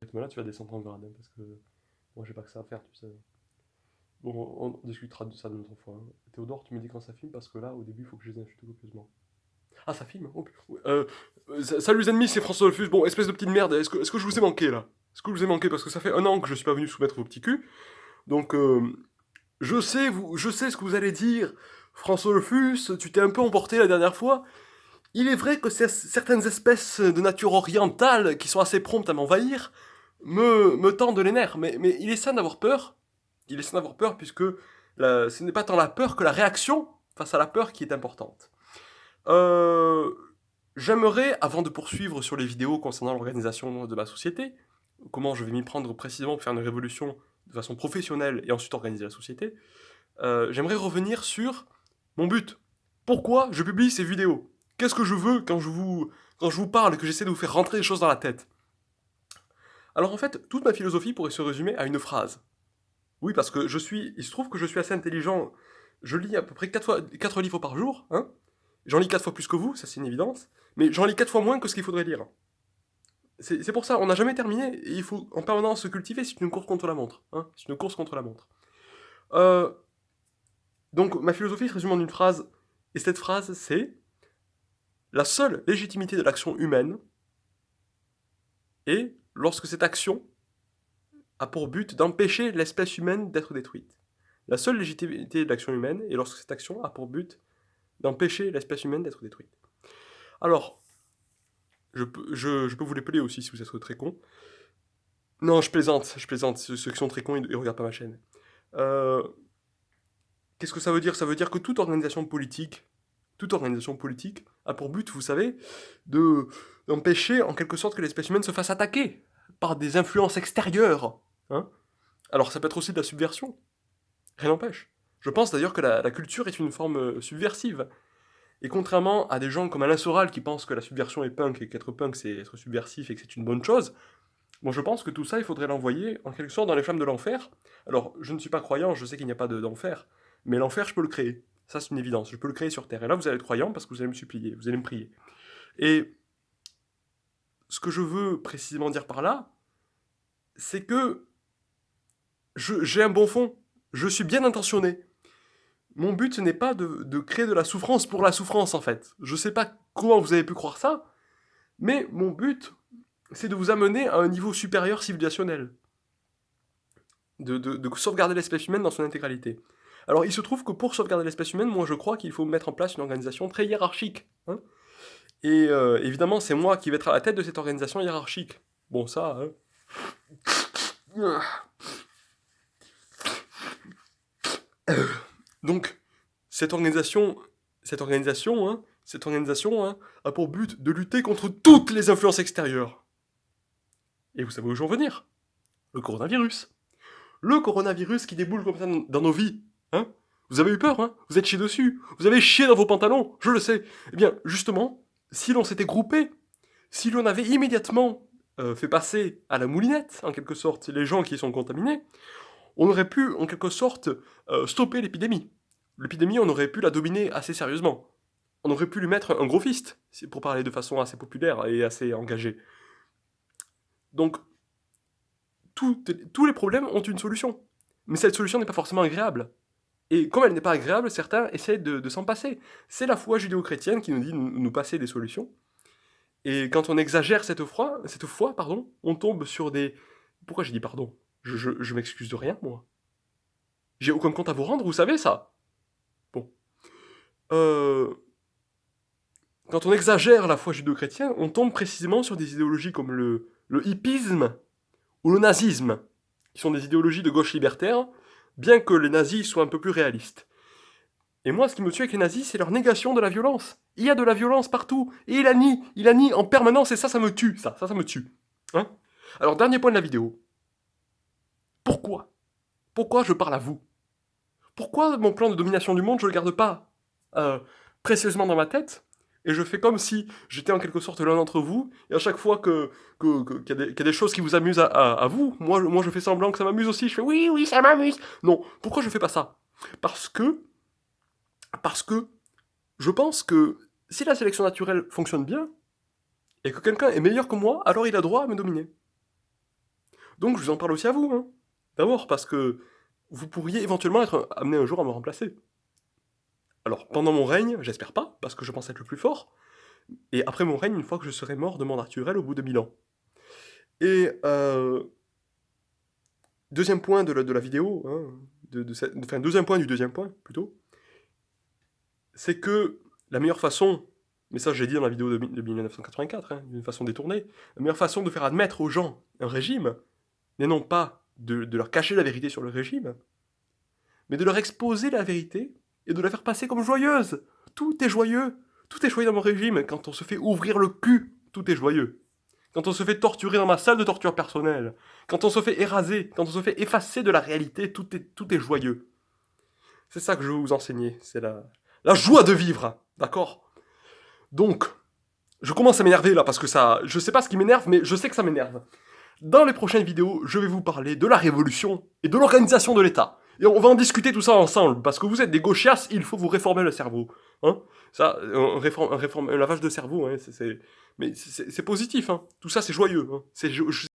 rythme-là, tu vas descendre en grade, hein, parce que moi, j'ai pas que ça à faire, tu sais. Bon, on discutera de ça une autre fois, hein. Théodore, tu me dis quand ça filme, parce que là, au début, il faut que je les insulte copieusement. Ah, ça filme? Oh, salut les ennemis, c'est François Dolphus. Bon, espèce de petite merde, est-ce que je vous ai manqué, là? Est-ce que je vous ai manqué? Parce que ça fait un an que je suis pas venu soumettre vos petits culs. Donc, je sais ce que vous allez dire. François Dolphus, tu t'es un peu emporté la dernière fois. Il est vrai que certaines espèces de nature orientale, qui sont assez promptes à m'envahir, me tendent les nerfs. Mais il est sain d'avoir peur. Il est sain d'avoir peur puisque ce n'est pas tant la peur que la réaction face à la peur qui est importante. Euh, J'aimerais, avant de poursuivre sur les vidéos concernant l'organisation de ma société, comment je vais m'y prendre précisément pour faire une révolution de façon professionnelle et ensuite organiser la société, j'aimerais revenir sur mon but. Pourquoi je publie ces vidéos? Qu'est-ce que je veux quand je vous parle et que j'essaie de vous faire rentrer des choses dans la tête? Alors en fait, toute ma philosophie pourrait se résumer à une phrase. Oui, parce que il se trouve que je suis assez intelligent. Je lis à peu près 4 livres par jour, hein. J'en lis 4 fois plus que vous, ça c'est une évidence. Mais j'en lis 4 fois moins que ce qu'il faudrait lire. C'est pour ça, on n'a jamais terminé, et il faut en permanence se cultiver, c'est une course contre la montre, hein. C'est une course contre la montre. Euh, donc ma philosophie se résume en une phrase, et cette phrase c'est: la seule légitimité de l'action humaine est lorsque cette action a pour but d'empêcher l'espèce humaine d'être détruite. La seule légitimité de l'action humaine est lorsque cette action a pour but d'empêcher l'espèce humaine d'être détruite. Alors, je peux vous l'épeler aussi si vous êtes très con. Non, je plaisante. Ceux qui sont très cons, ils regardent pas ma chaîne. Euh, Qu'est-ce que ça veut dire? Ça veut dire que toute organisation politique a pour but, vous savez, de d'empêcher en quelque sorte que l'espèce humaine se fasse attaquer par des influences extérieures, hein. Alors ça peut être aussi de la subversion, rien n'empêche. Je pense d'ailleurs que la culture est une forme subversive. Et contrairement à des gens comme Alain Soral qui pensent que la subversion est punk et qu'être punk c'est être subversif et que c'est une bonne chose, bon je pense que tout ça il faudrait l'envoyer en quelque sorte dans les flammes de l'enfer. Alors je ne suis pas croyant, je sais qu'il n'y a pas d'enfer, mais l'enfer je peux le créer. Ça c'est une évidence, je peux le créer sur Terre. Et là vous allez être croyant parce que vous allez me supplier, vous allez me prier. Et ce que je veux précisément dire par là, c'est que j'ai un bon fond, je suis bien intentionné. Mon but ce n'est pas de créer de la souffrance pour la souffrance en fait. Je sais pas comment vous avez pu croire ça, mais mon but c'est de vous amener à un niveau supérieur civilisationnel, de sauvegarder l'espèce humaine dans son intégralité. Alors il se trouve que pour sauvegarder l'espèce humaine, moi je crois qu'il faut mettre en place une organisation très hiérarchique, hein. Et évidemment c'est moi qui vais être à la tête de cette organisation hiérarchique. Bon ça, hein. Donc cette organisation hein, a pour but de lutter contre toutes les influences extérieures. Et vous savez où je veux en venir? Le coronavirus. Le coronavirus qui déboule comme ça dans nos vies, hein. Vous avez eu peur, hein. Vous êtes chié dessus. Vous avez chié dans vos pantalons, je le sais. Eh bien, justement, si l'on s'était groupé, si l'on avait immédiatement fait passer à la moulinette, en quelque sorte, les gens qui sont contaminés, on aurait pu, en quelque sorte, stopper l'épidémie. L'épidémie, on aurait pu la dominer assez sérieusement. On aurait pu lui mettre un gros fist, pour parler de façon assez populaire et assez engagée. Donc, tous les problèmes ont une solution. Mais cette solution n'est pas forcément agréable. Et comme elle n'est pas agréable, certains essaient de s'en passer. C'est la foi judéo-chrétienne qui nous dit de nous passer des solutions. Et quand on exagère cette foi, pardon, on tombe sur des... Pourquoi j'ai dit pardon? Je m'excuse de rien, moi. J'ai aucun compte à vous rendre, vous savez ça. Bon. Euh, Quand on exagère la foi judéo-chrétienne, on tombe précisément sur des idéologies comme le hippisme ou le nazisme, qui sont des idéologies de gauche libertaire, bien que les nazis soient un peu plus réalistes. Et moi, ce qui me tue avec les nazis, c'est leur négation de la violence. Il y a de la violence partout, et il la nie en permanence, et ça me tue, ça me tue. Hein? Alors, dernier point de la vidéo. Pourquoi? Pourquoi je parle à vous? Pourquoi mon plan de domination du monde, je le garde pas euh, précieusement dans ma tête, et je fais comme si j'étais en quelque sorte l'un d'entre vous, et à chaque fois qu'il y a des choses qui vous amusent à vous, moi je fais semblant que ça m'amuse aussi, je fais oui, oui, ça m'amuse. Non, pourquoi je fais pas ça? Parce que, parce que je pense que si la sélection naturelle fonctionne bien, et que quelqu'un est meilleur que moi, alors il a droit à me dominer. Donc je vous en parle aussi à vous, hein. D'abord parce que vous pourriez éventuellement être amené un jour à me remplacer. Alors pendant mon règne, j'espère pas, parce que je pense être le plus fort, et après mon règne, une fois que je serai mort de mort naturelle au bout de 1000 ans. Et deuxième point de la vidéo, hein, enfin deuxième point du deuxième point, plutôt, c'est que la meilleure façon, mais ça j'ai dit dans la vidéo de 1984, hein, d'une façon détournée, la meilleure façon de faire admettre aux gens un régime, n'est non pas de leur cacher la vérité sur le régime, mais de leur exposer la vérité et de la faire passer comme joyeuse. Tout est joyeux. Tout est joyeux dans mon régime. Quand on se fait ouvrir le cul, tout est joyeux. Quand on se fait torturer dans ma salle de torture personnelle, quand on se fait éraser, quand on se fait effacer de la réalité, tout est joyeux. C'est ça que je veux vous enseigner. C'est la joie de vivre. D'accord? Donc, je commence à m'énerver là parce que ça. Je sais pas ce qui m'énerve, mais je sais que ça m'énerve. Dans les prochaines vidéos, je vais vous parler de la révolution et de l'organisation de l'État. Et on va en discuter tout ça ensemble, parce que vous êtes des gauchias, il faut vous réformer le cerveau. Hein, ça, un lavage de cerveau, hein, mais c'est positif. Hein. Tout ça, c'est joyeux. Hein.